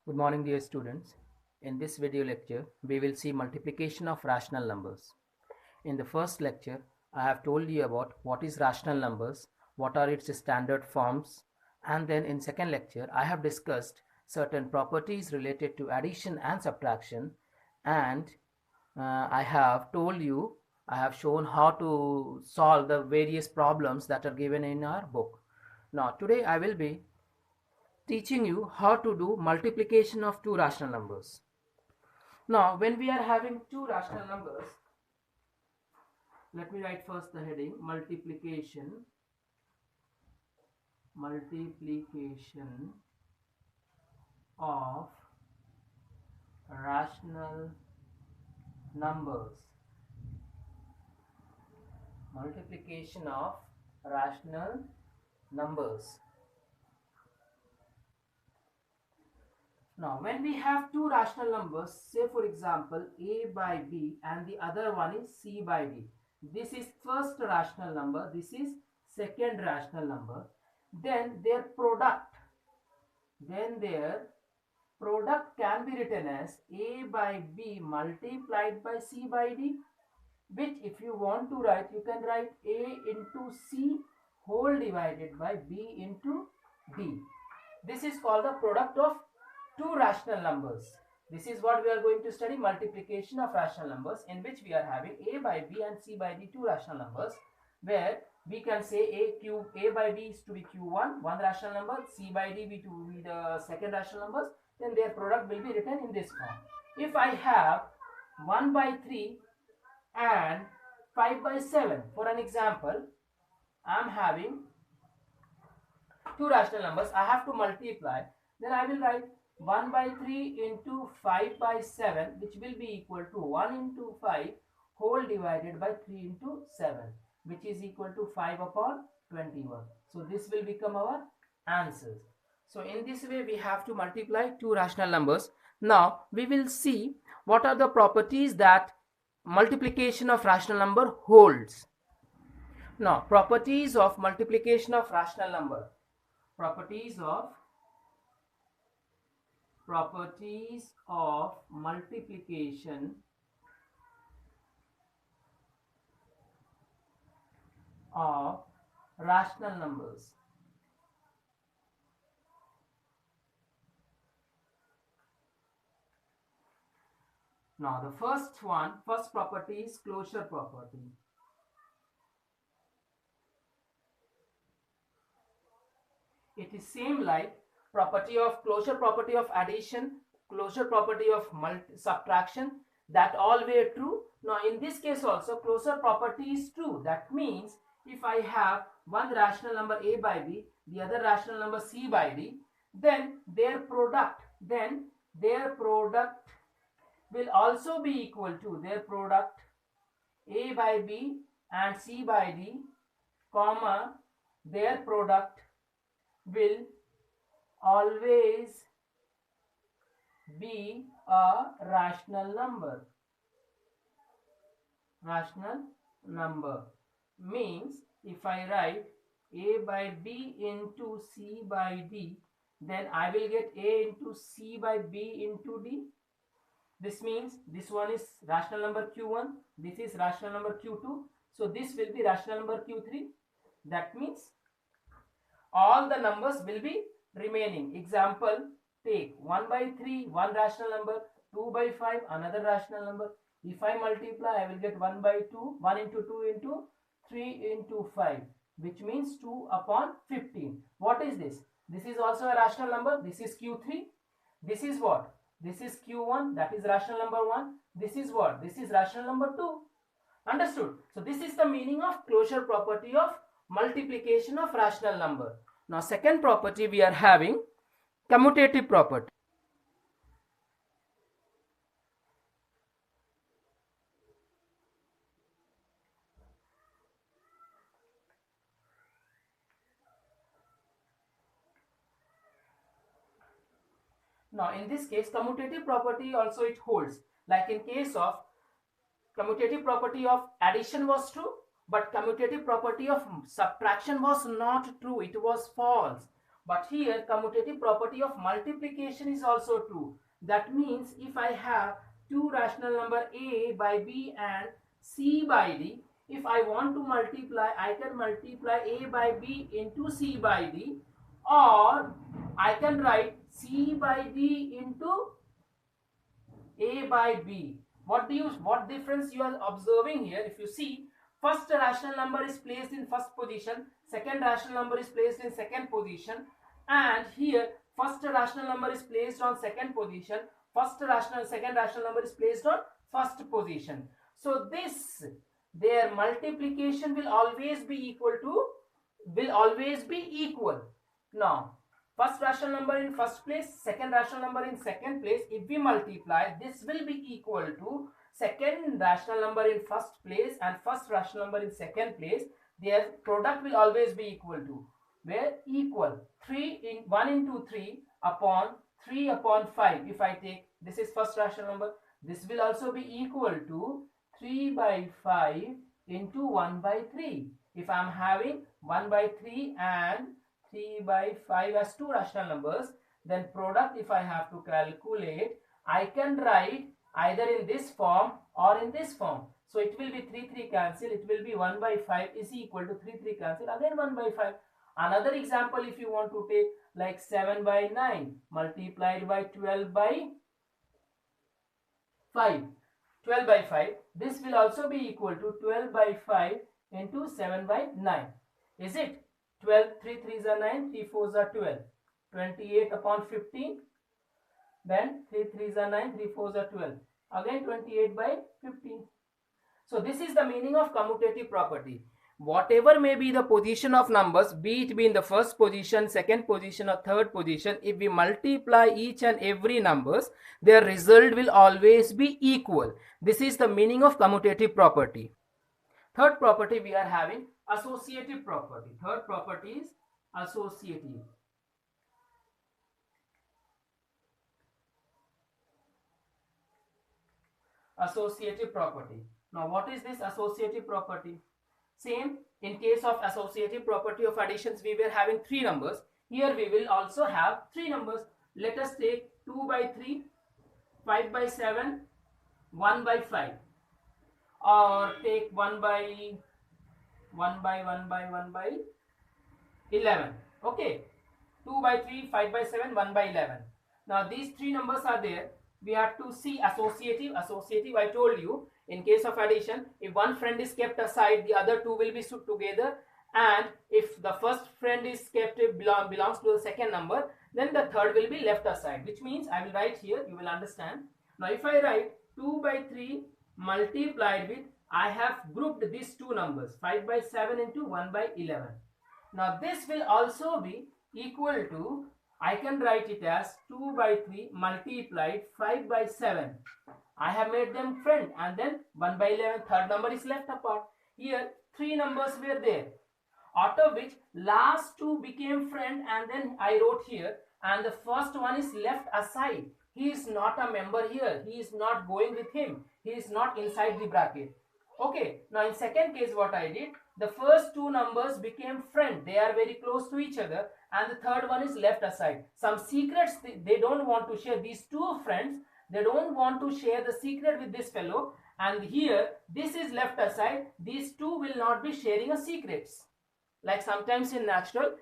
Good morning, dear students. In this video lecture, we will see multiplication of rational numbers. In the first lecture, I have told you about what is rational numbers, what are its standard forms, and then in second lecture, I have discussed certain properties related to addition and subtraction, and I have told you, I have shown how to solve the various problems that are given in our book. Now, today I will be teaching you how to do multiplication of two rational numbers. Now, when we are having two rational numbers, let me write first the heading multiplication of rational numbers. Multiplication of rational numbers. Now, when we have two rational numbers, say for example a by b and the other one is c by d. This is first rational number, this is second rational number. Then their product can be written as a by b multiplied by c by d, which if you want to write, you can write a into c whole divided by b into d. This is called the product of two rational numbers. This is what we are going to study, multiplication of rational numbers, in which we are having a by b and c by d two rational numbers, where we can say a by b is to be q1 one rational number, c by d be to be the second rational numbers. Then their product will be written in this form. If I have 1 by 3 and 5 by 7, for an example, I am having two rational numbers, I have to multiply, then I will write 1 by 3 into 5 by 7, which will be equal to 1 into 5 whole divided by 3 into 7, which is equal to 5 upon 21. So this will become our answers. So in this way we have to multiply two rational numbers. Now we will see what are the properties that multiplication of rational number holds. Now, properties of multiplication of rational number. Properties of multiplication of rational numbers. Now, the first property is closure property. It is same like property of closure property of addition, closure property of subtraction, that all were true. Now in this case also closure property is true. That means if I have one rational number a by b, the other rational number c by d, then their product will also be equal to their product a by b and c by d, comma, their product will always be a rational number. Rational number means if I write a by b into c by d, then I will get a into c by b into d. This means this one is rational number q1, this is rational number q2, so this will be rational number q3. That means all the numbers will be remaining. Example, take 1 by 3, one rational number, 2 by 5, another rational number. If I multiply, I will get 1 by 2, 1 into 2 into 3 into 5, which means 2 upon 15. What is this? This is also a rational number. This is q3. This is what? This is q1, that is rational number 1. This is what? This is rational number 2. Understood? So this is the meaning of closure property of multiplication of rational number. Now second property we are having commutative property. Now in this case commutative property also it holds, like in case of commutative property of addition was true, but commutative property of subtraction was not true, it was false. But here commutative property of multiplication is also true. That means if I have two rational number a by b and c by d, if I want to multiply, I can multiply a by b into c by d, or I can write c by d into a by b. What difference you are observing here? If you see, first rational number is placed in first position, second rational number is placed in second position, and here first rational number is placed on second position, second rational number is placed on first position. So this, their multiplication will always be equal. Now first rational number in first place, second rational number in second place, if we multiply, this will be equal to second rational number in first place and first rational number in second place. Their product will always be equal to, where equal 1 into 3 upon 3 upon 5. If I take, this is first rational number, this will also be equal to 3 by 5 into 1 by 3. If I am having 1 by 3 and 3 by 5 as two rational numbers, then product, if I have to calculate, I can write either in this form or in this form. So it will be 3 cancel, it will be 1 by 5 is equal to 3 cancel, again 1 by 5. Another example, if you want to take like 7 by 9 multiplied by 12 by 5, 12 by 5, this will also be equal to 12 by 5 into 7 by 9. Is it? 12, 3 3s are 9, 3 4s are 12, 28 upon 15, then 3 3s are 9, 3 4s are 12, again 28 by 15. So this is the meaning of commutative property. Whatever may be the position of numbers, be it be in the first position, second position or third position, if we multiply each and every numbers, their result will always be equal. This is the meaning of commutative property. Third property we are having associative property. Third property is associative. Associative property. Now what is this associative property? Same, in case of associative property of additions, we were having three numbers. Here we will also have three numbers. Let us take 2 by 3, 5 by 7, 1 by 5, or take 1 by 11. Okay, 2 by 3, 5 by 7, 1 by 11. Now these three numbers are there. We have to see associative. Associative, I told you, in case of addition, if one friend is kept aside, the other two will be put together, and if the first friend is kept belongs to the second number, then the third will be left aside, which means I will write here, you will understand. Now if I write 2 by 3 multiplied with, I have grouped these two numbers, 5 by 7 into 1 by 11. Now this will also be equal to, I can write it as 2 by 3 multiplied 5 by 7. I have made them friend, and then 1 by 11, third number is left apart. Here three numbers were there, out of which last two became friend, and then I wrote here, and the first one is left aside. He is not a member here. He is not going with him. He is not inside the bracket. Okay, now in second case what I did, the first two numbers became friend. They are very close to each other, and the third one is left aside. Some secrets they don't want to share. These two friends, they don't want to share the secret with this fellow, and here this is left aside. These two will not be sharing a secrets. Like sometimes in natural,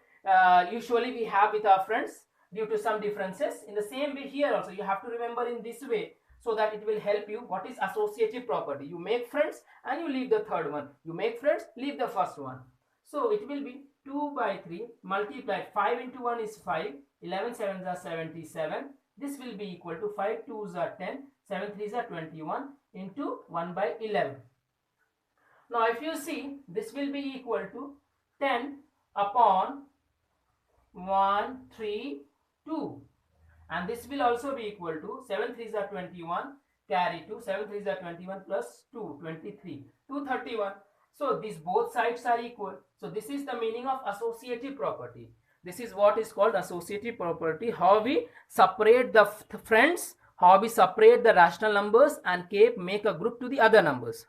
usually we have with our friends due to some differences. In the same way here also, you have to remember in this way, so that it will help you. What is associative property? You make friends and you leave the third one. You make friends, leave the first one. So it will be 2 by 3 multiplied, 5 into 1 is 5, 11 sevens are 77. This will be equal to 5 2s are 10, 7 3s are 21 into 1 by 11. Now if you see, this will be equal to 10 upon 1 3 2, and this will also be equal to 7 3s are 21, carry 2, 7 3s are 21 plus 2, 23, 231. So these both sides are equal. So this is the meaning of associative property. This is what is called associative property. How we separate the friends, how we separate the rational numbers and make a group to the other numbers.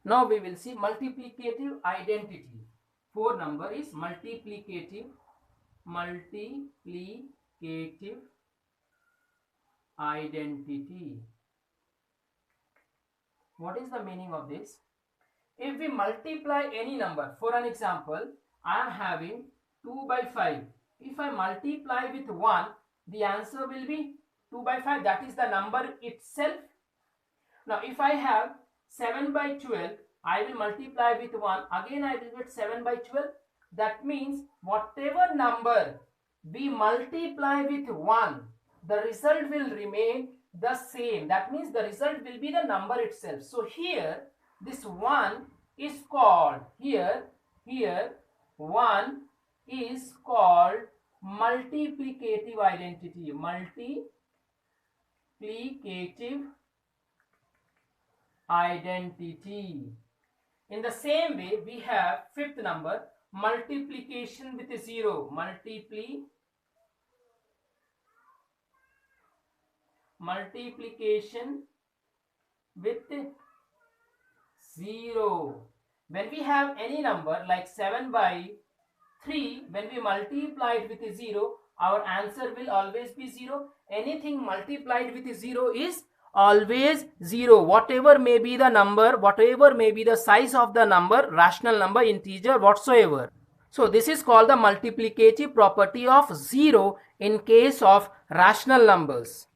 Now we will see multiplicative identity. Fourth number is multiplicative multiplicative identity. What is the meaning of this? If we multiply any number, for an example, I am having 2 by 5. If I multiply with 1, the answer will be 2 by 5. That is the number itself. Now, if I have 7 by 12, I will multiply with 1. Again, I will get 7 by 12. That means whatever number we multiply with 1, the result will remain the same. That means the result will be the number itself. So here this 1 is called, here 1 is called multiplicative identity. Multiplicative identity. In the same way, we have fifth number, multiplication with 0. Multiplication with 0. When we have any number like 7 by 3, when we multiply it with 0, our answer will always be 0. Anything multiplied with 0 is always 0. Whatever may be the number, whatever may be the size of the number, rational number, integer, whatsoever. So this is called the multiplicative property of 0 in case of rational numbers.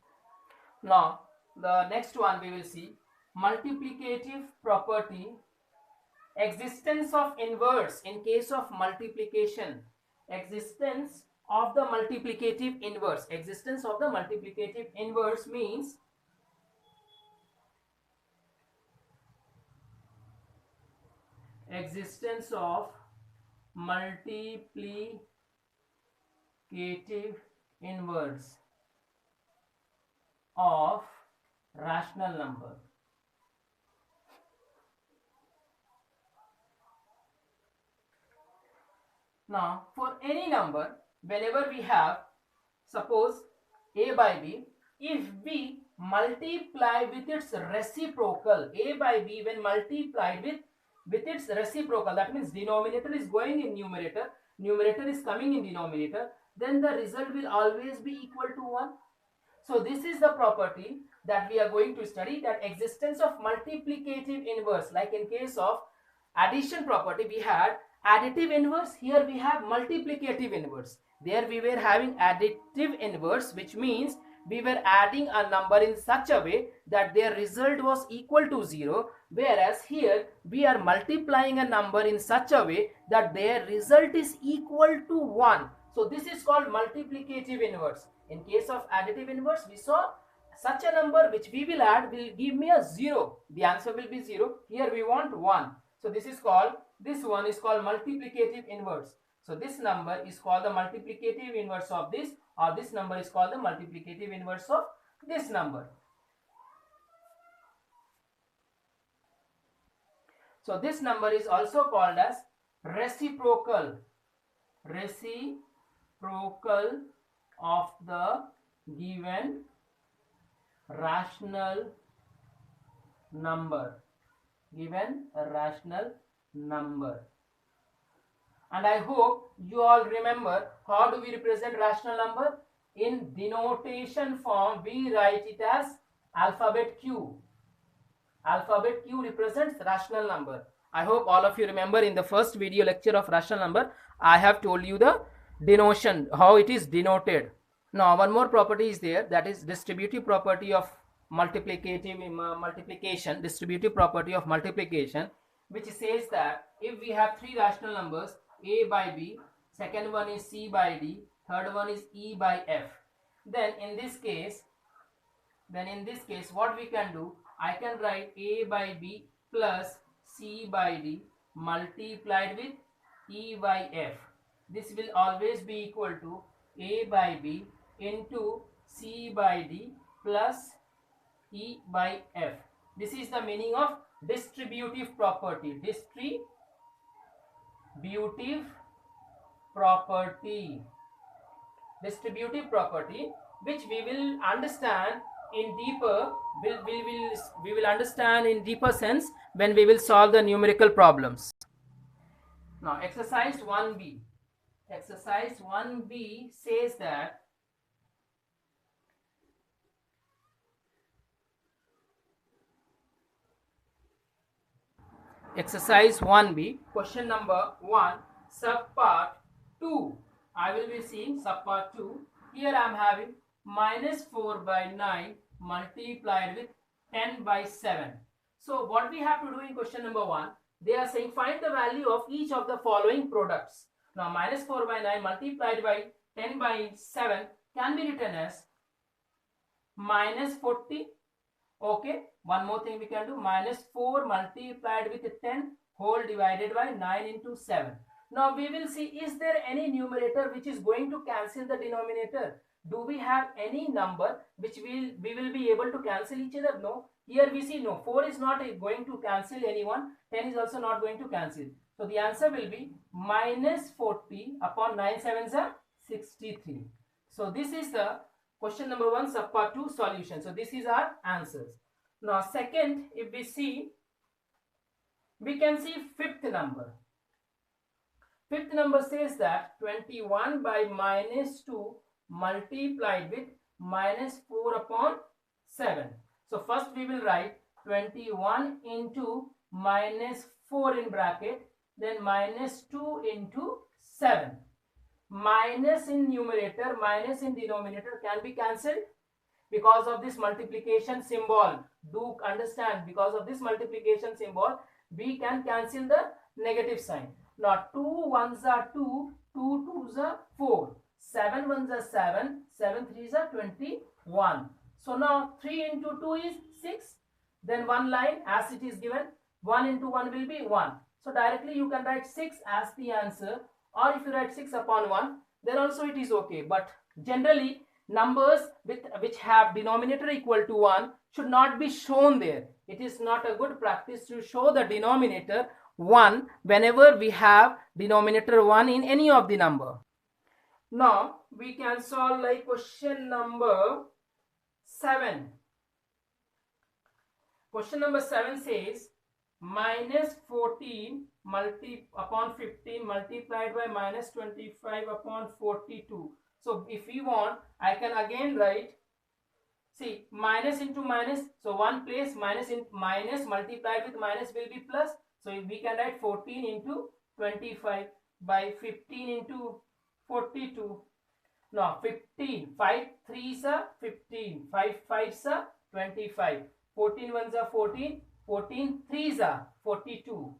Now, the next one we will see, multiplicative property, existence of inverse in case of multiplication. Existence of the multiplicative inverse. Existence of the multiplicative inverse means existence of multiplicative inverse of rational number. Now, for any number, whenever we have, suppose a by b, if we multiply with its reciprocal, a by b when multiplied with its reciprocal, that means denominator is going in numerator, numerator is coming in denominator, then the result will always be equal to 1. So this is the property that we are going to study, that existence of multiplicative inverse. Like in case of addition property, we had additive inverse, here we have multiplicative inverse. There we were having additive inverse, which means we were adding a number in such a way that their result was equal to 0, whereas here we are multiplying a number in such a way that their result is equal to 1. So this is called multiplicative inverse. In case of additive inverse, we saw such a number which we will add will give me a 0. The answer will be 0. Here we want 1. So this is called, this one is called multiplicative inverse. So this number is called the multiplicative inverse of this, or this number is called the multiplicative inverse of this number. So this number is also called as reciprocal of the given rational number. And I hope you all remember how do we represent rational number. In denotation form, we write it as alphabet Q. Alphabet Q represents rational number. I hope all of you remember in the first video lecture of rational number, I have told you the denotation, how it is denoted. Now one more property is there, that is distributive property of multiplication, distributive property of multiplication, which says that if we have three rational numbers, a by b, second one is c by d, third one is e by f, then in this case what we can do, I can write a by b plus c by d multiplied with e by f. This will always be equal to a by b into c by d plus e by f. This is the meaning of distributive property. Distributive property, which we will understand in deeper, we will understand in deeper sense when we will solve the numerical problems. Now exercise 1b. Exercise 1B says that exercise 1B, question number 1, subpart 2. I will be seeing subpart 2. Here I am having minus 4 by 9 multiplied with 10 by 7. So what we have to do in question number 1, they are saying find the value of each of the following products. Now minus 4 by 9 multiplied by 10 by 7 can be written as minus 40. Okay, one more thing we can do, minus 4 multiplied with 10 whole divided by 9 into 7. Now we will see, is there any numerator which is going to cancel the denominator? Do we have any number which we will be able to cancel each other? No. Here we see no, 4 is not going to cancel anyone, 10 is also not going to cancel. So the answer will be minus 40 upon 9 sevens are 63. So this is the question number 1 subpart 2 solution. So this is our answers. Now second, if we see, we can see fifth number. Fifth number says that 21 by minus 2 multiplied with minus 4 upon 7. So first we will write 21 into minus 4 in bracket, then minus 2 into 7. Minus in numerator, minus in denominator can be cancelled because of this multiplication symbol. Do understand, because of this multiplication symbol we can cancel the negative sign. Now 2 ones are 2, 2 twos are 4, 7 ones are 7, 7 threes are 21. So now 3 into 2 is 6. Then one line as it is given, 1 into 1 will be 1. So directly you can write 6 as the answer, or if you write 6 upon 1, then also it is okay. But generally numbers which have denominator equal to 1 should not be shown there. It is not a good practice to show the denominator 1 whenever we have denominator 1 in any of the number. Now we can solve like question number 7. Question number 7 says minus 14 upon 15 multiplied by minus 25 upon 42. So if we want, I can again write, see, minus into minus, so one place minus in minus multiplied with minus will be plus. So we can write 14 into 25 by 15 into 42. Now 15, 5 3s are 15, 5 5s are 25, 14 ones are 14, 14 3s are 42.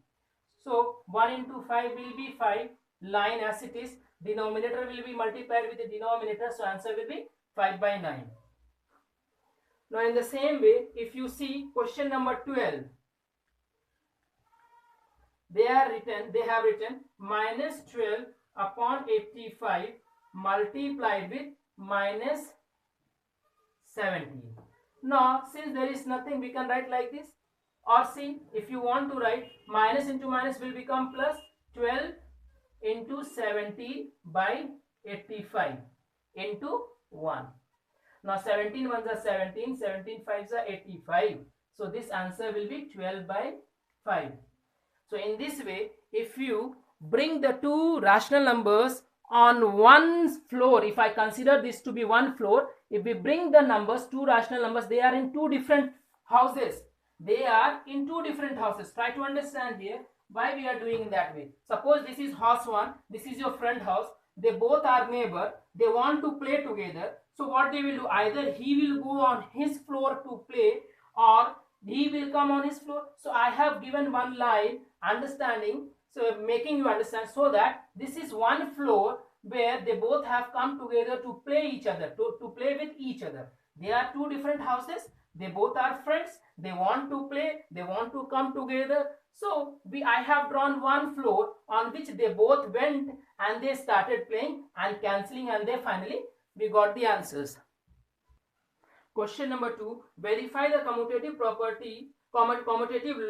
So 1 into 5 will be 5, line as it is, denominator will be multiplied with the denominator, so answer will be 5 by 9. Now in the same way, if you see question number 12, they have written minus 12 upon 85 multiplied with minus 17. Now since there is nothing, we can write like this. Or see, if you want to write, minus into minus will become plus, 12 into 70 by 85 into 1. Now 17 ones are 17, 17 fives are 85. So this answer will be 12 by 5. So in this way, if you bring the two rational numbers on one floor, if I consider this to be one floor, if we bring the numbers, two rational numbers, they are in two different houses. They are in two different houses. Try to understand here why we are doing in that way. Suppose this is house 1, this is your friend house. They both are neighbor. They want to play together. So what they will do, either he will go on his floor to play or he will come on his floor. So I have given one line understanding, so making you understand, so that this is one floor where they both have come together to play each other, to play with each other. They are two different houses. They both are friends. They want to play. They want to come together. So I have drawn one floor on which they both went and they started playing and cancelling, and they finally we got the answers. Question number 2. Verify the commutative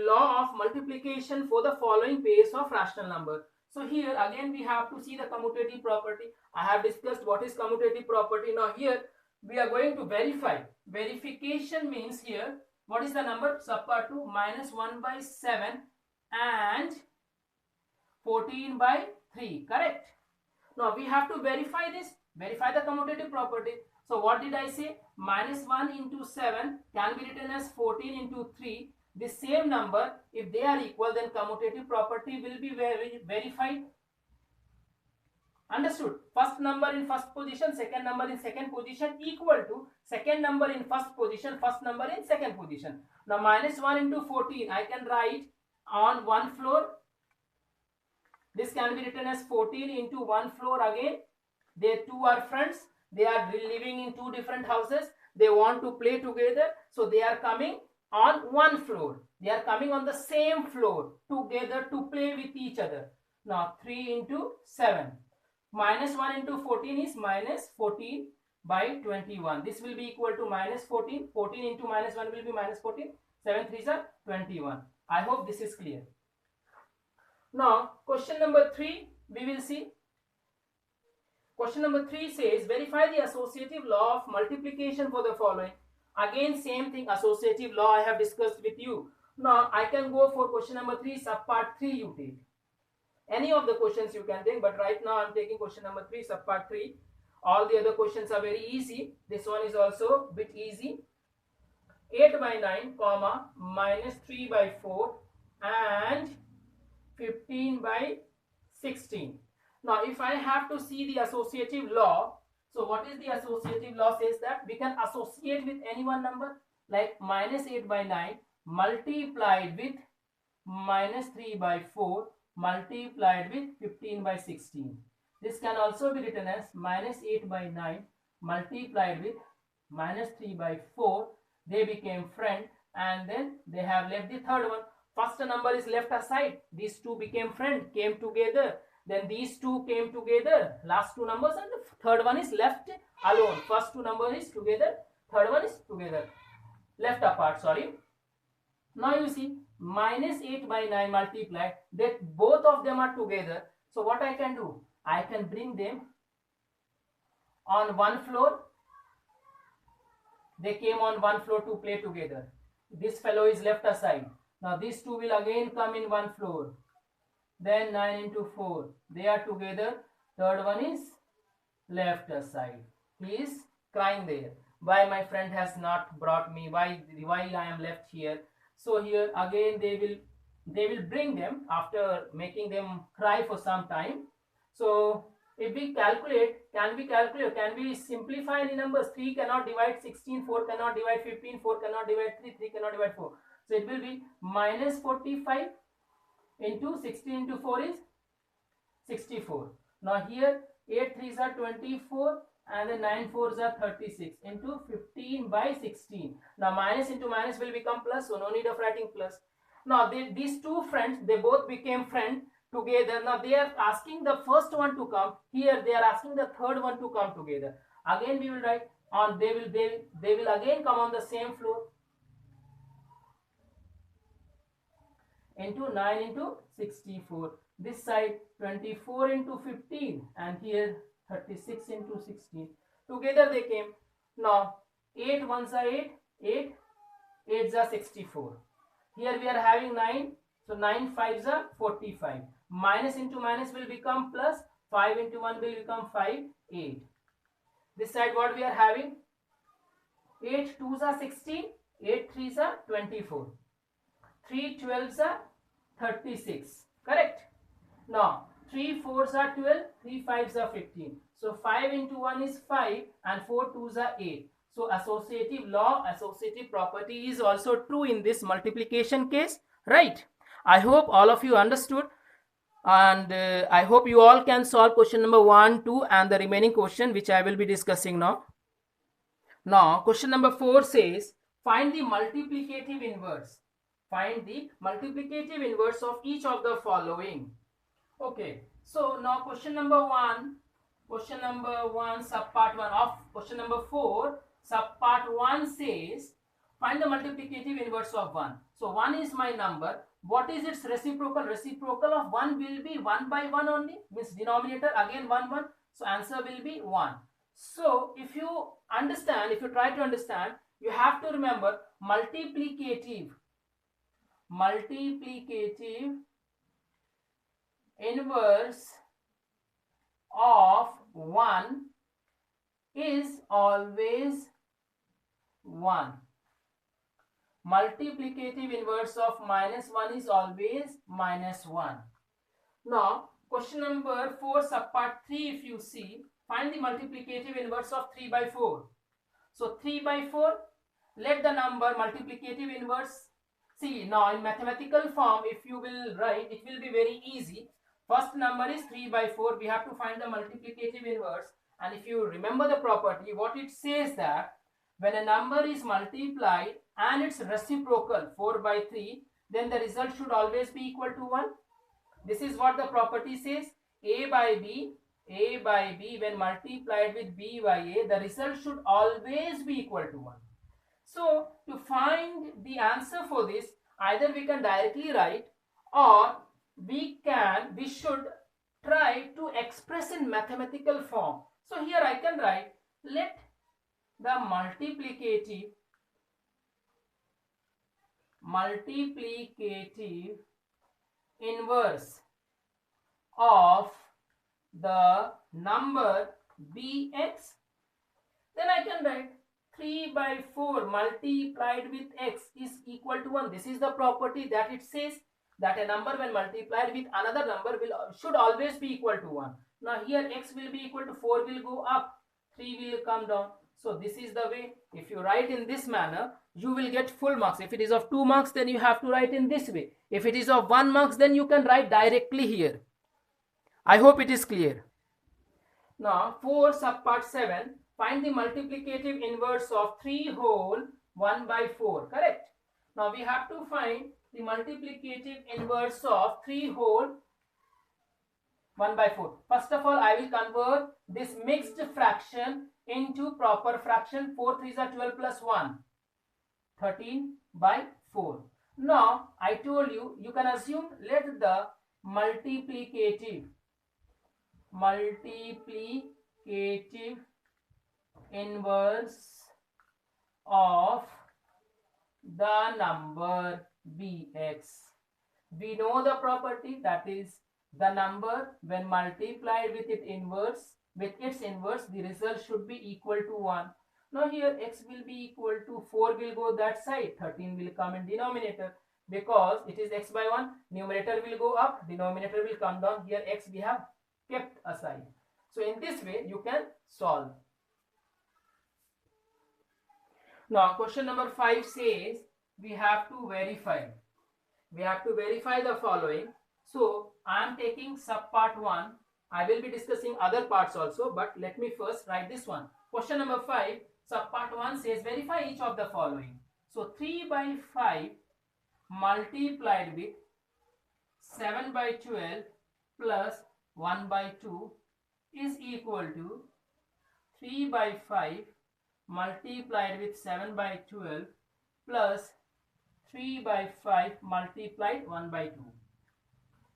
law of multiplication for the following pairs of rational number. So here again we have to see the commutative property. I have discussed what is commutative property. Now here we are going to verify. Verification means here, what is the number? Subpart 2, minus 1 by 7 and 14 by 3, correct? Now we have to verify this, verify the commutative property. So what did I say? Minus 1 into 7 can be written as 14 into 3. The same number, if they are equal, then commutative property will be verified. Understood? First number in first position, second number in second position equal to second number in first position, first number in second position. Now minus 1 into 14 I can write on one floor. This can be written as 14 into one floor again. They two are friends. They are living in two different houses. They want to play together. So they are coming on one floor. They are coming on the same floor together to play with each other. Now 3 into 7. Minus 1 into 14 is minus 14 by 21. This will be equal to minus 14. 14 into minus 1 will be minus 14. 7 3s are 21. I hope this is clear. Now question number 3 we will see. Question number 3 says verify the associative law of multiplication for the following. Again same thing, associative law I have discussed with you. Now I can go for question number 3 subpart 3 you take. Any of the questions you can take, but right now I am taking question number 3 subpart 3. All the other questions are very easy. This one is also a bit easy. 8 by 9 comma minus 3 by 4 and 15 by 16. Now if I have to see the associative law, so what is the associative law? Says that we can associate with any one number, like minus 8 by 9 multiplied with minus 3 by 4 multiplied with 15 by 16. This can also be written as minus 8 by 9 multiplied with minus 3 by 4. They became friend and then they have left the third one. First number is left aside. These two became friend, came together. Then these two came together. Last two numbers, and the third one is left alone. First two numbers is together. Third one is together. Left apart, sorry. Now you see minus 8 by 9 multiplied, that both of them are together. So what I can do? I can bring them on one floor. They came on one floor to play together. This fellow is left aside. Now these two will again come in one floor. Then 9 into 4. They are together. Third one is left aside. He is crying there. Why my friend has not brought me? Why I am left here? So here again they will bring them after making them cry for some time. So if we calculate, can we simplify any numbers? 3 cannot divide 16, 4 cannot divide 15, 4 cannot divide 3, 3 cannot divide 4. So it will be minus 45 into 16 into 4 is 64. Now here 8 3s are 24 and then 9 4s are 36 into 15 by 16. Now minus into minus will become plus, so no need of writing plus. Now these two friends, they both became friends together. Now they are asking the first one to come. Here they are asking the third one to come together. Again we will write on, they will again come on the same floor into 9 into 64. This side 24 into 15 and here 36 into 16. Together they came. Now 8 ones are 8, 8 8s are 64. Here we are having 9, so 9 5s are 45. Minus into minus will become plus, 5 into 1 will become 5, 8. This side what we are having? 8 2s are 16, 8 3s are 24. 3 12s are 36. Correct? Now 3 4s are 12, 3 5s are 15. So 5 into 1 is 5 and 4 2s are 8. So associative law, associative property is also true in this multiplication case, right? I hope all of you understood, and I hope you all can solve question number 1, 2 and the remaining question which I will be discussing now. Now question number 4 says find the multiplicative inverse. Find the multiplicative inverse of each of the following. Okay, so now question number 1 subpart 1 of question number 4 subpart 1 says find the multiplicative inverse of 1. So 1 is my number. What is its reciprocal? Reciprocal of 1 will be 1 by 1 only, means denominator again 1 1. So answer will be 1. So if you understand, if you try to understand, you have to remember multiplicative inverse of 1 is always 1. Multiplicative inverse of -1 is always -1. Now, question number 4, subpart 3, if you see, find the multiplicative inverse of 3 by 4. So, 3 by 4, let the number multiplicative inverse. See, now in mathematical form, if you will write, it will be very easy. First number is 3 by 4. We have to find the multiplicative inverse. And if you remember the property, what it says that when a number is multiplied and it's reciprocal 4 by 3, then the result should always be equal to 1. This is what the property says. A by B when multiplied with B by A, the result should always be equal to 1. So to find the answer for this, either we can directly write, or we should try to express in mathematical form. So here I can write, let the multiplicative inverse of the number bx, then I can write 3 by 4 multiplied with x is equal to 1. This is the property that it says that a number when multiplied with another number should always be equal to 1. Now here x will be equal to 4 will go up, 3 will come down. So this is the way. If you write in this manner, you will get full marks. If it is of 2 marks, then you have to write in this way. If it is of 1 marks, then you can write directly here. I hope it is clear. Now 4 subpart 7, find the multiplicative inverse of 3 whole 1 by 4. Correct? Now we have to find the multiplicative inverse of 3 whole 1 by 4. First of all, I will convert this mixed fraction into proper fraction. 4 3s are 12 plus 1, 13 by 4. Now I told you, you can assume, let the multiplicative inverse of the number bx. We know the property, that is the number when multiplied with its inverse, the result should be equal to 1. Now here x will be equal to 4 will go that side, 13 will come in denominator. Because it is x by 1, numerator will go up, denominator will come down. Here x we have kept aside. So in this way you can solve. Now question number 5 says we have to verify the following. So I am taking subpart 1. I will be discussing other parts also, but let me first write this one. Question number 5, subpart 1 says verify each of the following. So 3 by 5 multiplied with 7 by 12 plus 1 by 2 is equal to 3 by 5 multiplied with 7 by 12 plus 3 by 5 multiplied 1 by 2.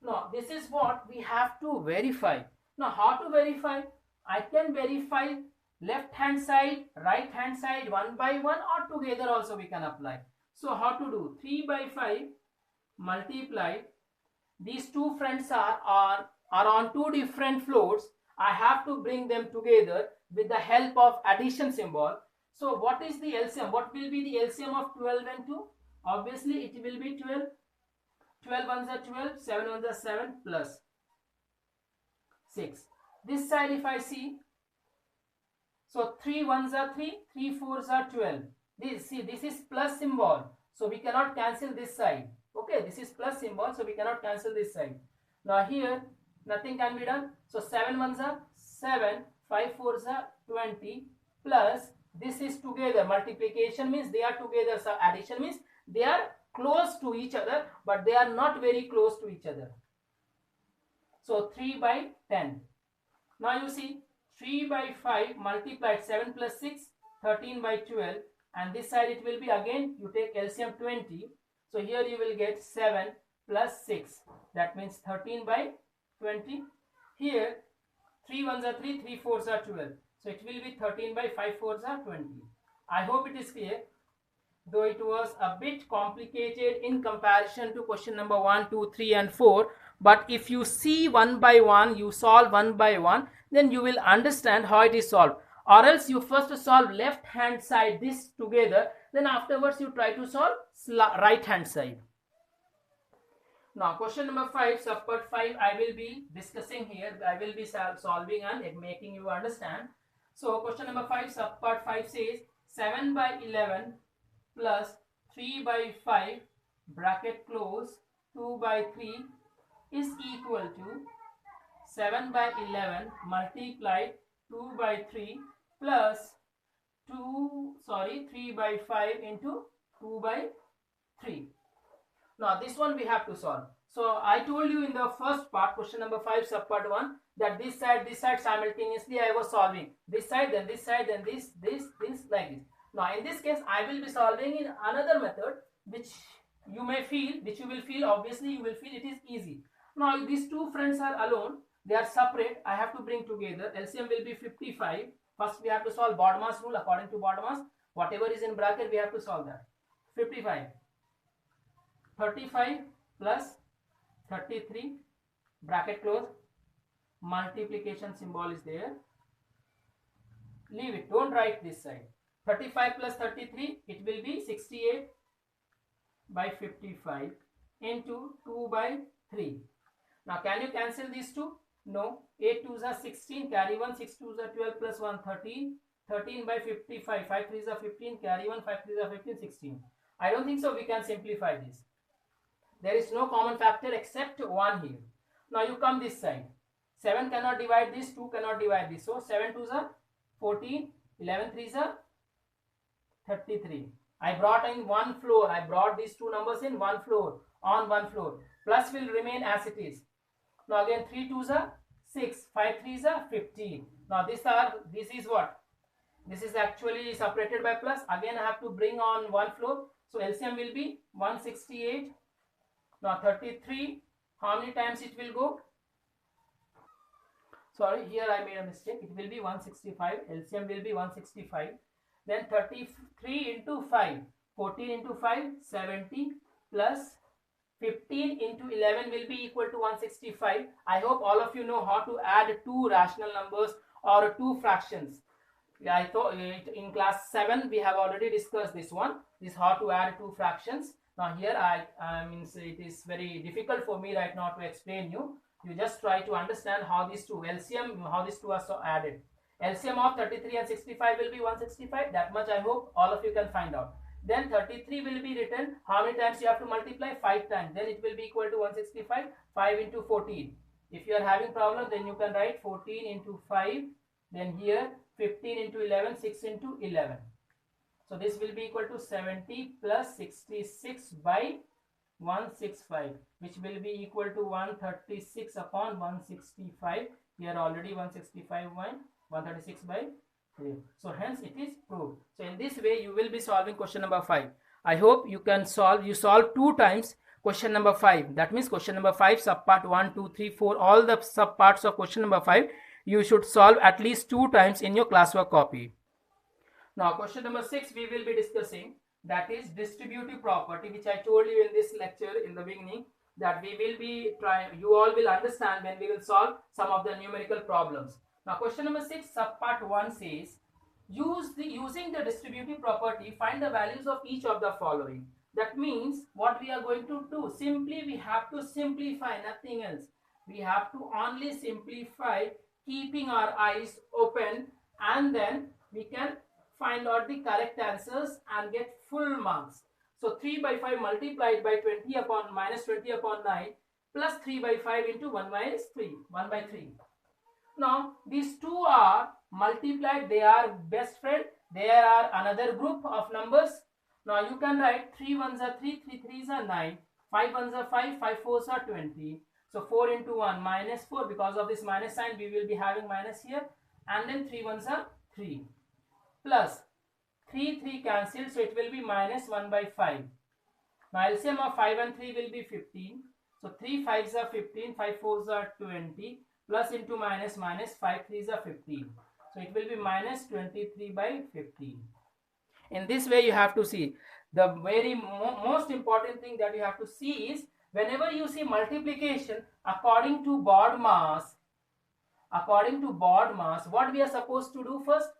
Now this is what we have to verify. Now how to verify? I can verify left hand side, right hand side, 1 by 1, or together also we can apply. So how to do? 3 by 5 multiplied, these two friends are on two different floors. I have to bring them together with the help of addition symbol. So what is the LCM? What will be the LCM of 12 and 2? Obviously it will be 12. 12 ones are 12, 7 ones are 7 plus 6. This side if I see, so 3 ones are 3, 3 fours are 12. This is plus symbol, so we cannot cancel this side. Okay, this is plus symbol, so we cannot cancel this side. Now here nothing can be done. So 7 ones are 7, 5 fours are 20 plus this is together. Multiplication means they are together. So addition means they are close to each other, but they are not very close to each other. So 3 by 10. Now you see 3 by 5 multiplied 7 plus 6, 13 by 12, and this side it will be again, you take LCM 20. So here you will get 7 plus 6, that means 13 by 20. Here 3 ones are 3, 3 fours are 12. So it will be 13 by 5 fours are 20. I hope it is clear. Though it was a bit complicated in comparison to question number 1, 2, 3 and 4, But if you see one by one, you solve one by one, then you will understand how it is solved. Or else you first solve left hand side this together, then afterwards you try to solve right hand side. Now question number 5, subpart 5, I will be discussing here. I will be solving and making you understand. So question number 5, subpart 5 says 7 by 11 plus 3 by 5 bracket close 2 by 3 is equal to 7 by 11 multiplied 2 by 3 plus 3 by 5 into 2 by 3. Now this one we have to solve. So I told you in the first part, question number 5, subpart 1, that this side simultaneously I was solving. This side, then this side, then this, like this. Now in this case, I will be solving in another method, which you will feel, obviously you will feel it is easy. Now these two friends are alone, they are separate, I have to bring together. LCM will be 55. First we have to solve BODMAS rule. According to BODMAS, whatever is in bracket we have to solve that. 55. 35 plus 33 bracket close, multiplication symbol is there, leave it, don't write this side. 35 plus 33, it will be 68 by 55 into 2 by 3. Now can you cancel these two? No. 8 2s are 16, carry 1, 6 2s are 12 plus 1 13, 13 by 55, 5 3s are 15, carry 1, 5 3s are 15, 16. I don't think so we can simplify this. There is no common factor except 1 here. Now you come this side. 7 cannot divide this, 2 cannot divide this. So 7 2s are 14, 11 3s are 33. I brought in one floor. I brought these two numbers in one floor, on one floor. Plus will remain as it is. Now again 3 2s are 6, 5 3s are 15. Now this is what? This is actually separated by plus. Again I have to bring on one floor. So LCM will be 168. Now 33, how many times it will go? Sorry, here I made a mistake. It will be 165. LCM will be 165. Then 33 into 5. 14 into 5, 70 plus 15 into 11 will be equal to 165. I hope all of you know how to add two rational numbers or two fractions. I thought in class 7 we have already discussed this one. This how to add two fractions. Now here I mean it is very difficult for me right now to explain you. You just try to understand how these two LCM, how these two are so added. LCM of 33 and 65 will be 165. That much I hope all of you can find out. Then 33 will be written. How many times you have to multiply? 5 times. Then it will be equal to 165. 5 into 14. If you are having problem, then you can write 14 into 5. Then here 15 into 11, 6 into 11. So this will be equal to 70 plus 66 by 165, which will be equal to 136 upon 165. Here already 165 136 by 3. So hence it is proved. So in this way you will be solving question number 5. I hope you can solve. You solve 2 times question number 5. That means question number 5 subpart 1, 2, 3, 4, all the subparts of question number 5 you should solve at least 2 times in your classwork copy. Now question number 6 we will be discussing, that is distributive property, which I told you in this lecture in the beginning that we will be trying, you all will understand when we will solve some of the numerical problems. Now question number 6 subpart 1 says using the distributive property, find the values of each of the following. That means what we are going to do, simply we have to simplify, nothing else. We have to only simplify, keeping our eyes open, and then we can find out the correct answers and get full marks. So 3 by 5 multiplied by 20 upon minus 20 upon 9 plus 3 by 5 into 1 minus 3, 1 by 3. Now these two are multiplied, they are best friend, there are another group of numbers. Now you can write 3 1s are 3, 3 3s are 9, 5 1s are 5, 5 4s are 20. So 4 into 1 minus 4, because of this minus sign we will be having minus here, and then 3 1s are 3 plus 3 3 cancelled, so it will be minus 1 by 5. Now LCM of 5 and 3 will be 15. So 3 5s are 15, 5 4s are 20, plus into minus minus, 5 3s are 15. So it will be minus 23 by 15. In this way you have to see. The very most important thing that you have to see is whenever you see multiplication according to board mass, what we are supposed to do first?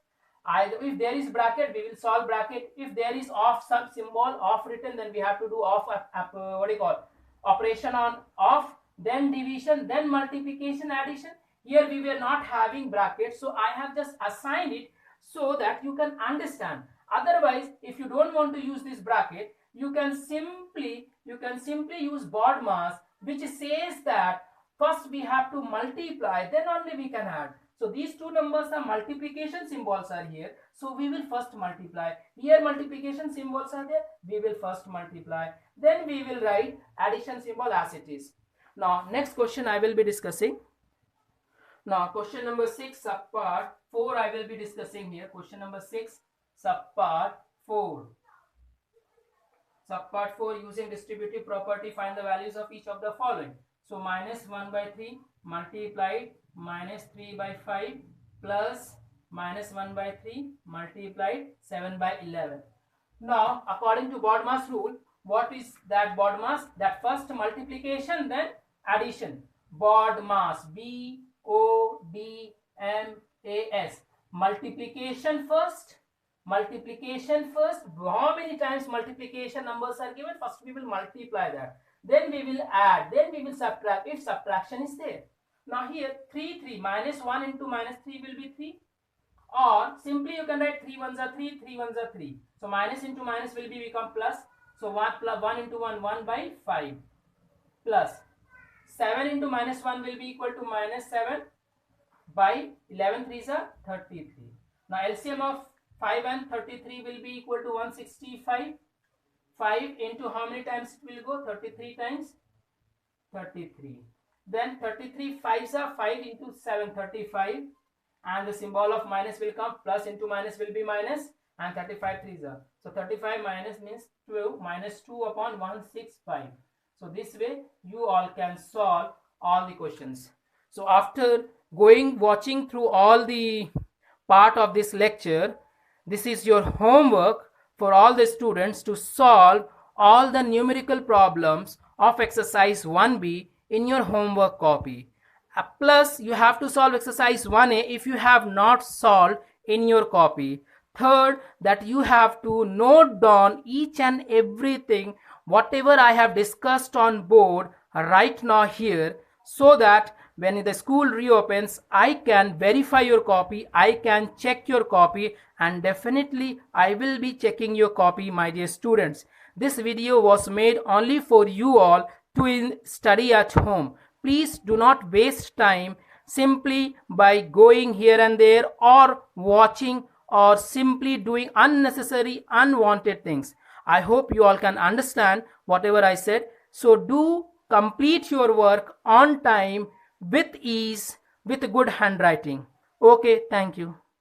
Either if there is bracket, we will solve bracket. If there is off some symbol off written, then we have to do off what do you call, operation on off, then division, then multiplication, addition. Here we were not having brackets, so I have just assigned it so that you can understand. Otherwise, if you don't want to use this bracket, you can simply use board mass, which says that first we have to multiply, then only we can add. So these two numbers are multiplication symbols are here, so we will first multiply. Here multiplication symbols are there, we will first multiply, then we will write addition symbol as it is. Now next question I will be discussing. Now question number 6 subpart 4 I will be discussing here. Question number 6 subpart 4. Subpart 4, using distributive property, find the values of each of the following. So minus 1 by 3 multiplied minus 3 by 5 plus minus 1 by 3 multiplied 7 by 11. Now according to BODMAS rule, what is that BODMAS? That first multiplication, then addition. BODMAS, BODMAS. Multiplication first. How many times multiplication numbers are given? First we will multiply that, then we will add, then we will subtract if subtraction is there. Now here 3 minus 1 into minus 3 will be 3, or simply you can write 3 ones are 3, 3 ones are 3. So minus into minus will become plus. So 1 into 1 by 5 plus 7 into minus 1 will be equal to minus 7 by 11 3s are 33. Now LCM of 5 and 33 will be equal to 165. 5 into how many times it will go? 33 times 33. Then 33 5s are 5 into 7 35, and the symbol of minus will come, plus into minus will be minus, and 35 3s are. So 35 minus means 12, minus 2 upon 165. So this way you all can solve all the questions. So after watching through all the part of this lecture, this is your homework for all the students to solve all the numerical problems of exercise 1B in your homework copy. Plus you have to solve exercise 1A if you have not solved in your copy. Third, that you have to note down each and everything whatever I have discussed on board right now here, so that when the school reopens, I can verify your copy, I can check your copy, and definitely I will be checking your copy, my dear students. This video was made only for you all to study at home. Please do not waste time simply by going here and there, or watching, or simply doing unnecessary, unwanted things. I hope you all can understand whatever I said. So do complete your work on time, with ease, with good handwriting. Okay, thank you.